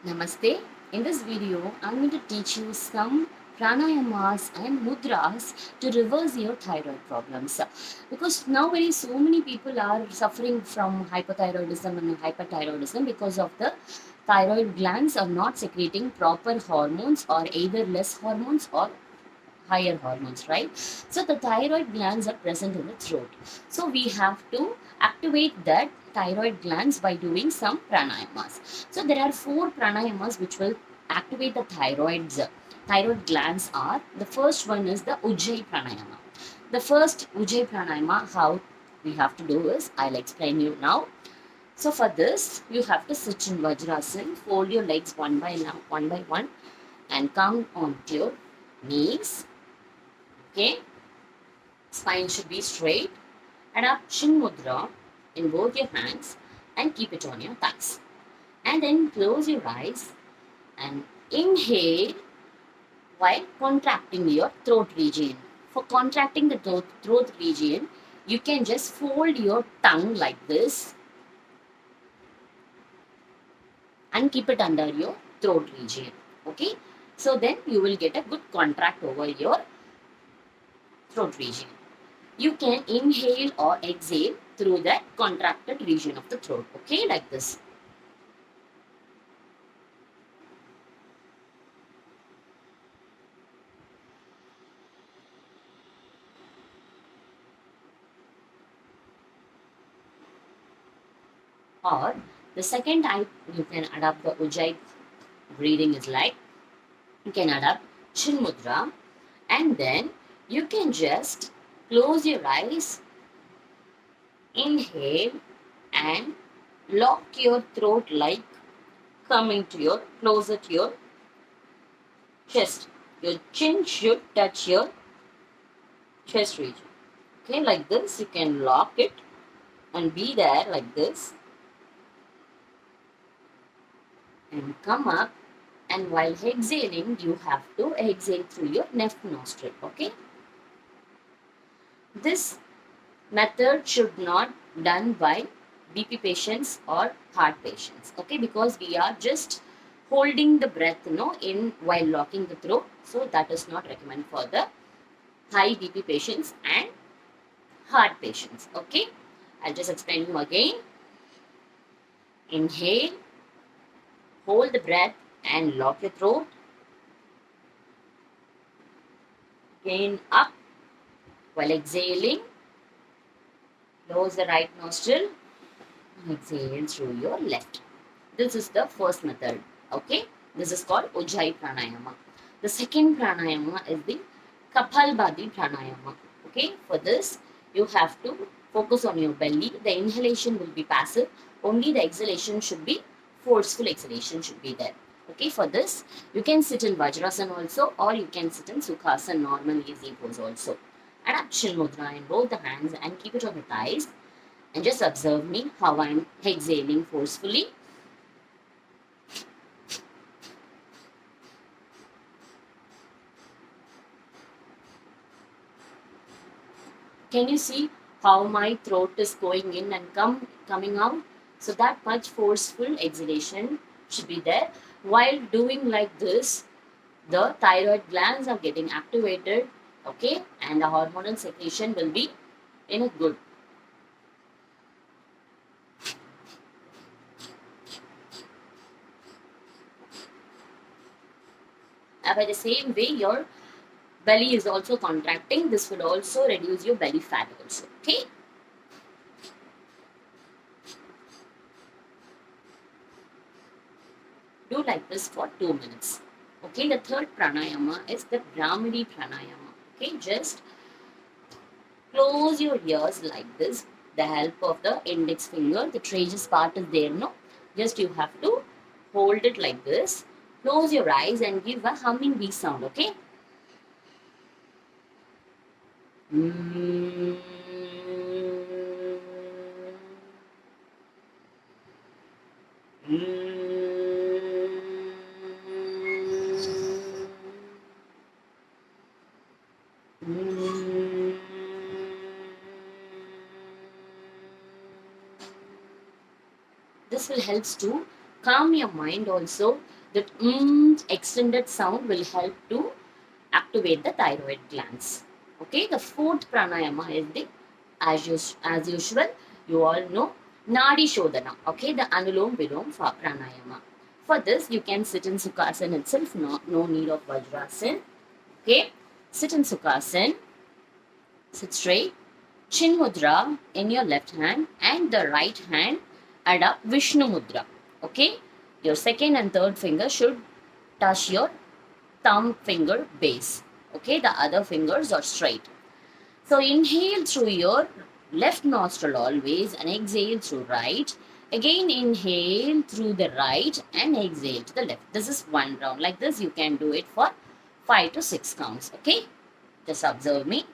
Namaste. In this video, I'm going to teach you some pranayamas and mudras to reverse your thyroid problems. Because nowadays, so many people are suffering from hypothyroidism and hyperthyroidism because of the thyroid glands are not secreting proper hormones or either less hormones or higher hormones, right? So the thyroid glands are present in the throat. So we have to activate that thyroid glands by doing some pranayamas. So there are four pranayamas which will activate the thyroid glands are the first one is the Ujjayi pranayama. The first Ujjayi pranayama, how we have to do is I'll explain you now. So for this, you have to sit in Vajrasana, fold your legs one by one, and come onto your knees. Okay, spine should be straight. Adapt Chin Mudra in both your hands and keep it on your thighs. And then close your eyes and inhale while contracting your throat region. For contracting the throat region, you can just fold your tongue like this and keep it under your throat region. Okay, so then you will get a good contract over your throat region. You can inhale or exhale through that contracted region of the throat. Okay, like this. Or the second type, you can adapt the Ujjayi breathing is like you can adapt Chin Mudra, and then you can just close your eyes, inhale, and lock your throat like coming to your closer to your chest. Your chin should touch your chest region. Okay, like this, you can lock it and be there like this and come up, and while exhaling you have to exhale through your left nostril. Okay, this method should not done by BP patients or heart patients. Okay, because we are just holding the breath in while locking the throat, so that is not recommended for the high BP patients and heart patients. Okay, I'll just explain you again. Inhale, hold the breath and lock your throat. Gain up while exhaling. Close the right nostril. Exhale through your left. This is the first method. Okay. This is called Ujjayi Pranayama. The second pranayama is the Kapalbhati Pranayama. Okay. For this, you have to focus on your belly. The inhalation will be passive. Only the exhalation should be forceful exhalation should be there. Okay, for this, you can sit in Vajrasana also, or you can sit in Sukhasana, normal easy pose also. Adapt Chin Mudra in both the hands and keep it on the thighs. And just observe me how I'm exhaling forcefully. Can you see how my throat is going in and coming out? So that much forceful exhalation should be there. While doing like this, the thyroid glands are getting activated, okay, and the hormonal secretion will be in a good. By the same way, your belly is also contracting. This will also reduce your belly fat also. Okay. Do like this for 2 minutes. Okay. The third pranayama is the Brahmini pranayama. Okay. Just close your ears like this. The help of the index finger. The tragus part is there. No. Just you have to hold it like this. Close your eyes and give a humming bee sound. Okay. Mm. This will help to calm your mind also, that extended sound will help to activate the thyroid glands. Okay, the fourth pranayama is the, as usual, you all know, Nadi Shodhana. Okay, the Anulom Vilom pranayama. For this, you can sit in Sukhasana itself, no need of Vajrasan. Okay, sit in Sukhasana, sit straight, Chin Mudra in your left hand and the right hand adapt Vishnu Mudra. Okay, your second and third finger should touch your thumb finger base. Okay, the other fingers are straight. So inhale through your left nostril always and exhale through right. Again inhale through the right and exhale to the left. This is one round. Like this you can do it for 5 to 6 counts. Okay, just observe me.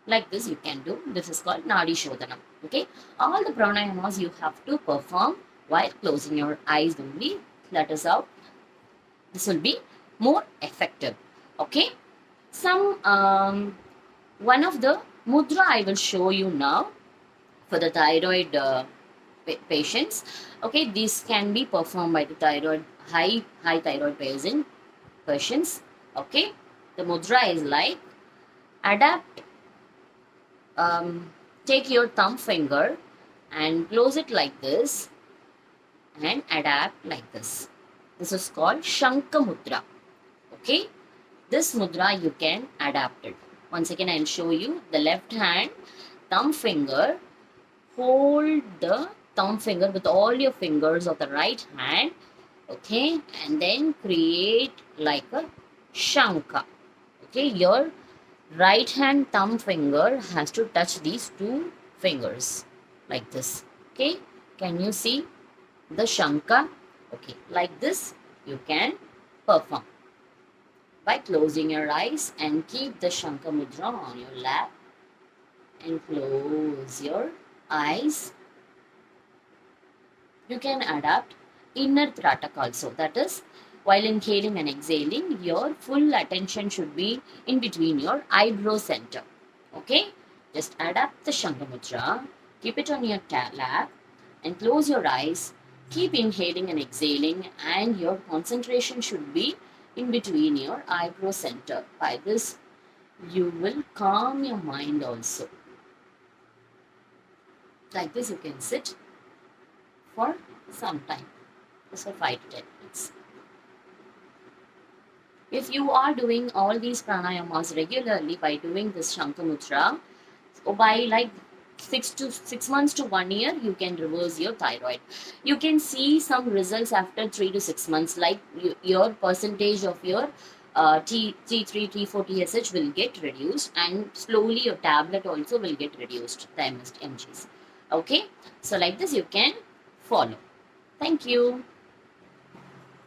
Like this you can do. This is called Nadi Shodhanam. Okay, all the pranayamas you have to perform while closing your eyes only. That is how this will be more effective. Okay, some one of the mudra I will show you now for the thyroid patients. Okay, this can be performed by the thyroid high thyroid patients. Okay, the mudra is like, adapt, take your thumb finger and close it like this and adapt like this. This is called Shankha Mudra. Okay, this mudra you can adapt it. Once again I will show you. The left hand thumb finger, hold the thumb finger with all your fingers of the right hand. Okay, and then create like a Shankha. Okay, your right hand thumb finger has to touch these two fingers like this. Okay, can you see the Shankha? Okay, like this you can perform by closing your eyes and keep the Shankha Mudra on your lap and close your eyes. You can adapt inner Tratak also. That is, while inhaling and exhaling, your full attention should be in between your eyebrow center. Okay? Just adapt the Shankha Mudra, keep it on your lap and close your eyes. Keep inhaling and exhaling, and your concentration should be in between your eyebrow center. By this, you will calm your mind also. Like this, you can sit for some time. Just for 5 to 10 minutes. If you are doing all these pranayamas regularly by doing this Shankha Mudra, so by like 6 months to 1 year, you can reverse your thyroid. You can see some results after 3 to 6 months, like your percentage of your T3, T4, TSH will get reduced, and slowly your tablet also will get reduced, the mgs. Okay, so like this you can follow. Thank you.